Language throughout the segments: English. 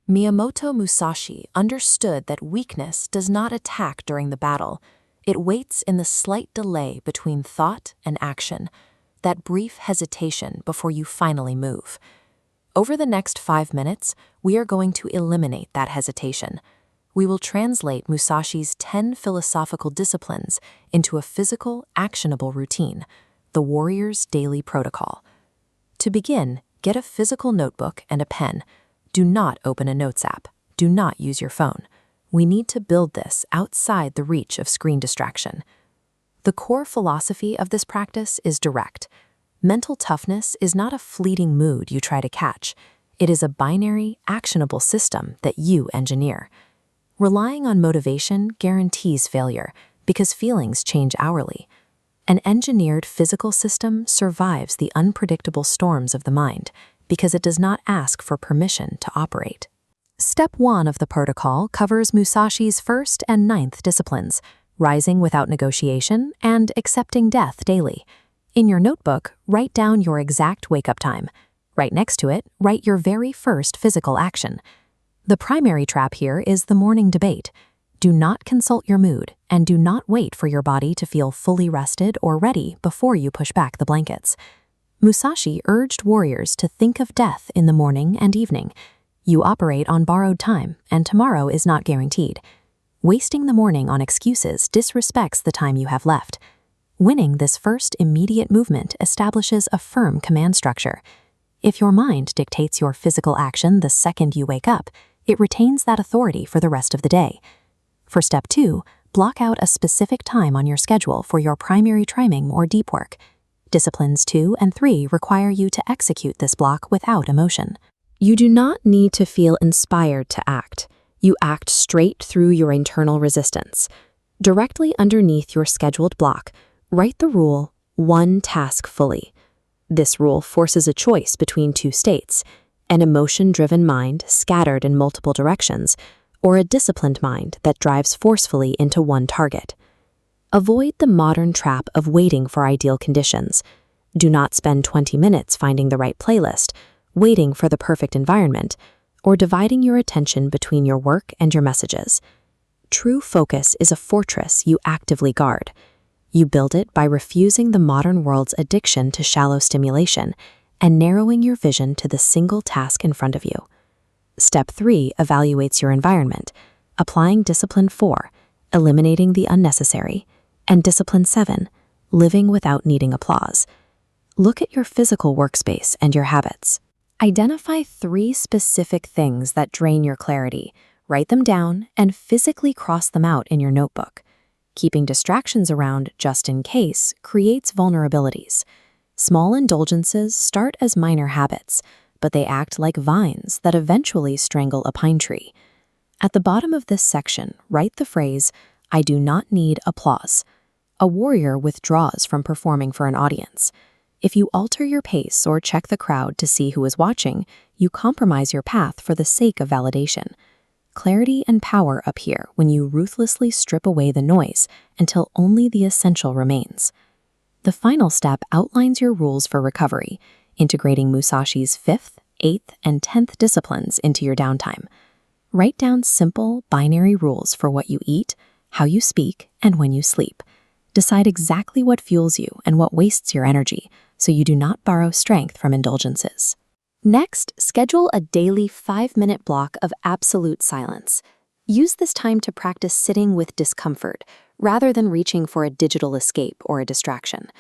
Miyamoto Musashi understood that weakness does not attack during the battle. It waits in the slight delay between thought and action, that brief hesitation before you finally move. Over the next 5 minutes, we are going to eliminate that hesitation. We will translate Musashi's 10 philosophical disciplines into a physical, actionable routine, the warrior's daily protocol. To begin, get a physical notebook and a pen. Do not open a notes app. Do not use your phone. We need to build this outside the reach of screen distraction. The core philosophy of this practice is direct. Mental toughness is not a fleeting mood you try to catch. It is a binary, actionable system that you engineer. Relying on motivation guarantees failure because feelings change hourly. An engineered physical system survives the unpredictable storms of the mind because it does not ask for permission to operate. Step 1 of the protocol covers Musashi's 1st and 9th disciplines, rising without negotiation and accepting death daily. In your notebook, write down your exact wake-up time. Right next to it, write your very first physical action. The primary trap here is the morning debate. Do not consult your mood, and do not wait for your body to feel fully rested or ready before you push back the blankets. Musashi urged warriors to think of death in the morning and evening. You operate on borrowed time, and tomorrow is not guaranteed. Wasting the morning on excuses disrespects the time you have left. Winning this first immediate movement establishes a firm command structure. If your mind dictates your physical action the second you wake up, it retains that authority for the rest of the day. For step 2, block out a specific time on your schedule for your primary priming or deep work. Disciplines 2 and 3 require you to execute this block without emotion. You do not need to feel inspired to act. You act straight through your internal resistance. Directly underneath your scheduled block, write the rule, 1 task fully. This rule forces a choice between 2 states, an emotion-driven mind scattered in multiple directions, or a disciplined mind that drives forcefully into one target. Avoid the modern trap of waiting for ideal conditions. Do not spend 20 minutes finding the right playlist, waiting for the perfect environment, or dividing your attention between your work and your messages. True focus is a fortress you actively guard. You build it by refusing the modern world's addiction to shallow stimulation and narrowing your vision to the single task in front of you. Step 3 evaluates your environment, applying Discipline 4, eliminating the unnecessary, and Discipline 7, living without needing applause. Look at your physical workspace and your habits. Identify 3 specific things that drain your clarity, write them down, and physically cross them out in your notebook. Keeping distractions around just in case creates vulnerabilities. Small indulgences start as minor habits, but they act like vines that eventually strangle a pine tree. At the bottom of this section, write the phrase, "I do not need applause." A warrior withdraws from performing for an audience. If you alter your pace or check the crowd to see who is watching, you compromise your path for the sake of validation. Clarity and power appear when you ruthlessly strip away the noise until only the essential remains. The final step outlines your rules for recovery, integrating Musashi's 5th, 8th, and 10th disciplines into your downtime. Write down simple, binary rules for what you eat, how you speak, and when you sleep. Decide exactly what fuels you and what wastes your energy, so you do not borrow strength from indulgences. Next, schedule a daily 5-minute block of absolute silence. Use this time to practice sitting with discomfort, rather than reaching for a digital escape or a distraction.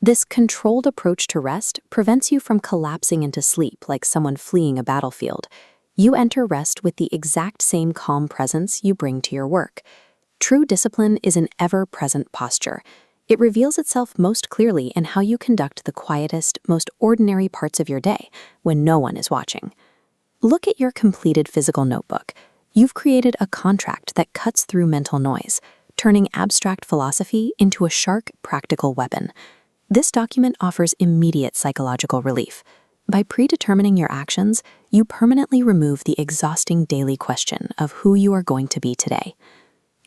This controlled approach to rest prevents you from collapsing into sleep like someone fleeing a battlefield. You enter rest with the exact same calm presence you bring to your work. True discipline is an ever-present posture. It reveals itself most clearly in how you conduct the quietest, most ordinary parts of your day when no one is watching. Look at your completed physical notebook. You've created a contract that cuts through mental noise, turning abstract philosophy into a sharp, practical weapon. This document offers immediate psychological relief. By predetermining your actions, you permanently remove the exhausting daily question of who you are going to be today.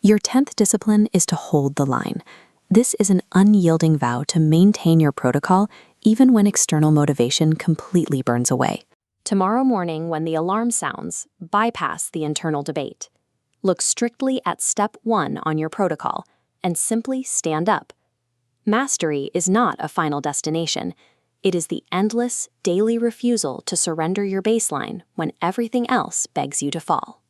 Your 10th discipline is to hold the line. This is an unyielding vow to maintain your protocol even when external motivation completely burns away. Tomorrow morning, when the alarm sounds, bypass the internal debate. Look strictly at step 1 on your protocol and simply stand up. Mastery is not a final destination. It is the endless, daily refusal to surrender your baseline when everything else begs you to fall.